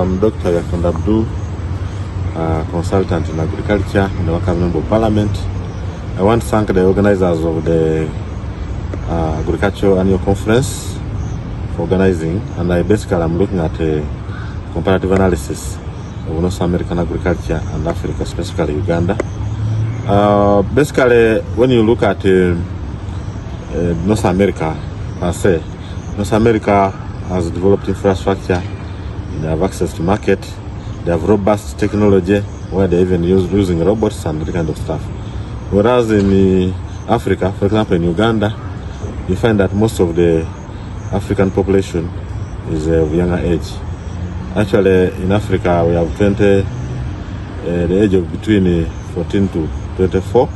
I'm Dr. Abdulhu, consultant in agriculture in the Workers' Member of Parliament. I want to thank the organizers of the Agricultural Annual Conference for organizing, and I'm looking at a comparative analysis of North American agriculture and Africa, specifically Uganda. Basically, when you look at North America per se, North America has developed infrastructure. They have access to market. They have robust technology where they even using robots and that kind of stuff. Whereas in Africa, for example, in Uganda, you find that most of the African population is of younger age. Actually, in Africa, we have the age of between 14 to 24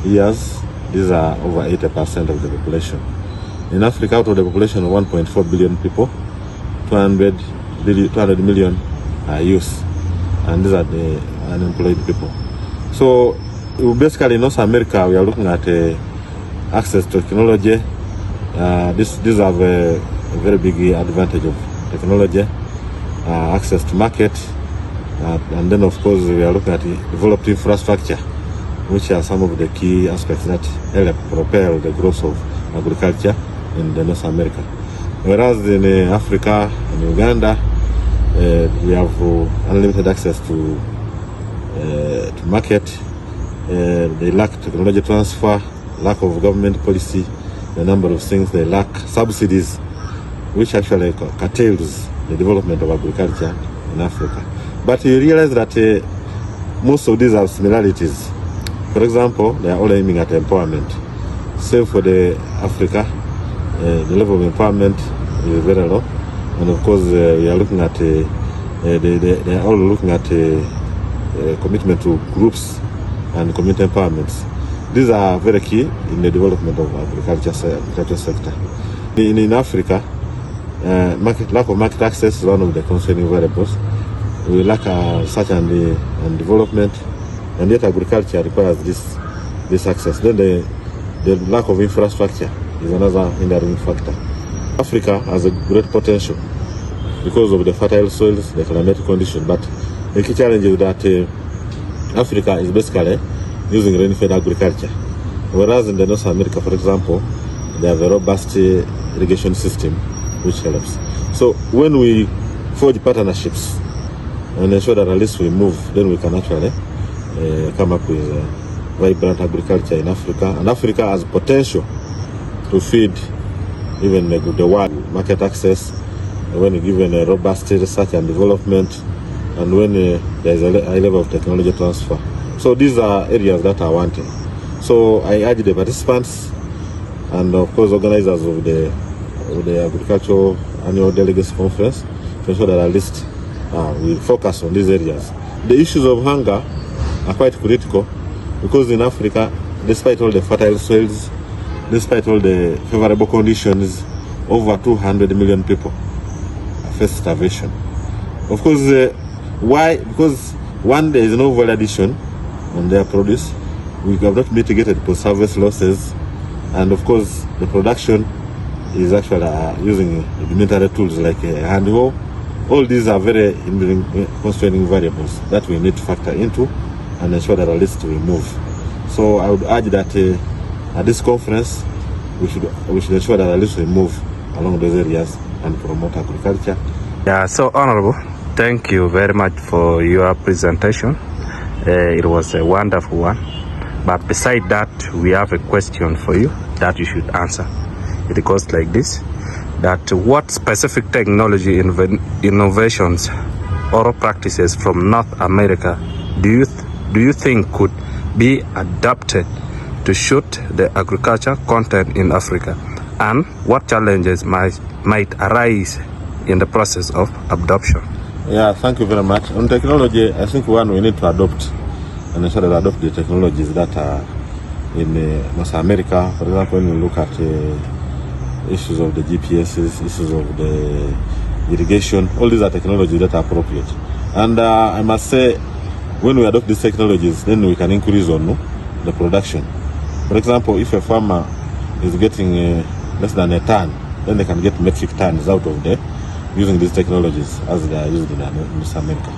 years. These are over 80% of the population. In Africa, out of the population of 1.4 billion people, 200 million are youth, and these are the unemployed people. So basically in North America, we are looking at access to technology. These have a very big advantage of technology, access to market, and then of course we are looking at developed infrastructure, which are some of the key aspects that help propel the growth of agriculture in the North America. Whereas in Africa and Uganda, we have unlimited access to market. They lack technology transfer, lack of government policy, the number of things they lack, subsidies, which actually curtails the development of agriculture in Africa. But you realize that most of these have similarities. For example, they are all aiming at empowerment. Same for the Africa, the level of empowerment is very low. And of course, we are looking at they are all looking at commitment to groups and community empowerments. These are very key in the development of agriculture sector. In Africa, lack of market access is one of the concerning variables. We lack research and development, and yet agriculture requires this access. Then the lack of infrastructure is another hindering factor. Africa has a great potential because of the fertile soils, the climatic condition, but the key challenge is that Africa is basically using rain-fed agriculture, whereas in the North America, for example, they have a robust irrigation system which helps. So when we forge partnerships and ensure that at least we move, then we can actually come up with vibrant agriculture in Africa, and Africa has potential to feed even the world. Market access, when given a robust research and development, and when there is a high level of technology transfer. So these are areas that are wanting. So I urge the participants and of course organizers of the Agricultural Annual Delegates Conference to ensure that at least we focus on these areas. The issues of hunger are quite critical because in Africa, despite all the fertile soils, despite all the favorable conditions, over 200 million people face starvation. Of course, why? Because one, there is no value addition on their produce. We have not mitigated post-harvest losses, and of course, the production is actually using rudimentary tools like hand hoe. All these are very constraining variables that we need to factor into and ensure that at least we move. So I would urge that at this conference, we should ensure that at least we move along those areas and promote agriculture. Yeah, so Honorable, thank you very much for your presentation. It was a wonderful one. But beside that, we have a question for you that you should answer. It goes like this: that what specific technology innovations or practices from North America do you think could be adapted to suit the agriculture content in Africa, and what challenges might arise in the process of adoption? Yeah, thank you very much. On technology, I think we need to adopt and ensure that we adopt the technologies that are in North America. For example, when you look at issues of the GPSs, issues of the irrigation, all these are technologies that are appropriate. And I must say, when we adopt these technologies, then we can increase on the production. For example, if a farmer is getting less than a ton, then they can get metric tons out of the using these technologies as they are used in North America.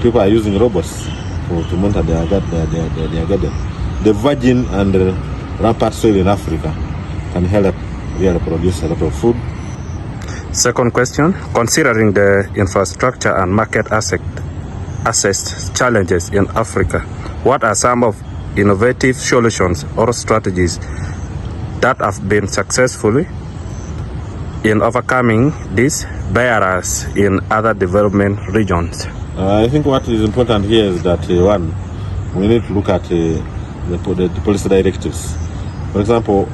People are using robots to monitor their garden. The virgin and rampart soil in Africa can help really produce a lot of food. Second question, considering the infrastructure and market access challenges in Africa, what are some of innovative solutions or strategies that have been successfully in overcoming these barriers in other development regions? I think what is important here is that one, we need to look at the policy directives. For example,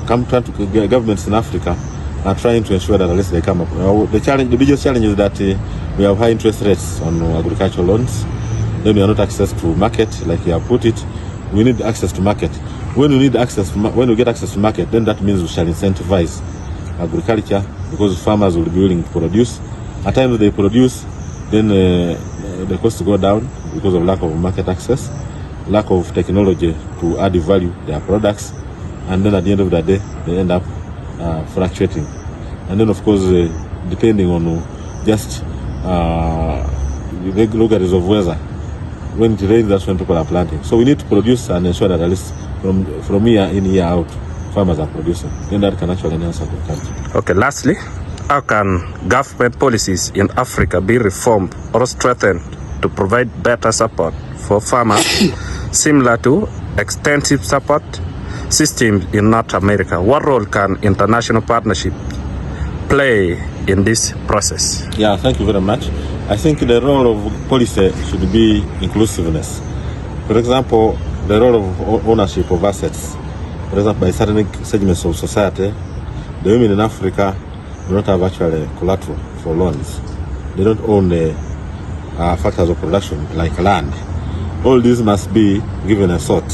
governments in Africa are trying to ensure that at least they come up. The biggest challenge is that we have high interest rates on agricultural loans. Then we are not access to market, like you have put it. We need access to market. When we get access to market, then that means we shall incentivize agriculture because farmers will be willing to produce. At times they produce, then the costs go down because of lack of market access, lack of technology to add value to their products, and then at the end of the day, they end up fluctuating. And then of course, depending on just the vagaries of weather, when it rains, that's when people are planting. So we need to produce and ensure that at least from year in, year out, farmers are producing. Then that can actually enhance agriculture. Okay, lastly, how can government policies in Africa be reformed or strengthened to provide better support for farmers similar to extensive support systems in North America? What role can international partnership play in this process? Yeah, thank you very much. I think the role of policy should be inclusiveness. For example, the role of ownership of assets. For example, by certain segments of society, the women in Africa do not have actually collateral for loans. They don't own the factors of production like land. All these must be given a thought.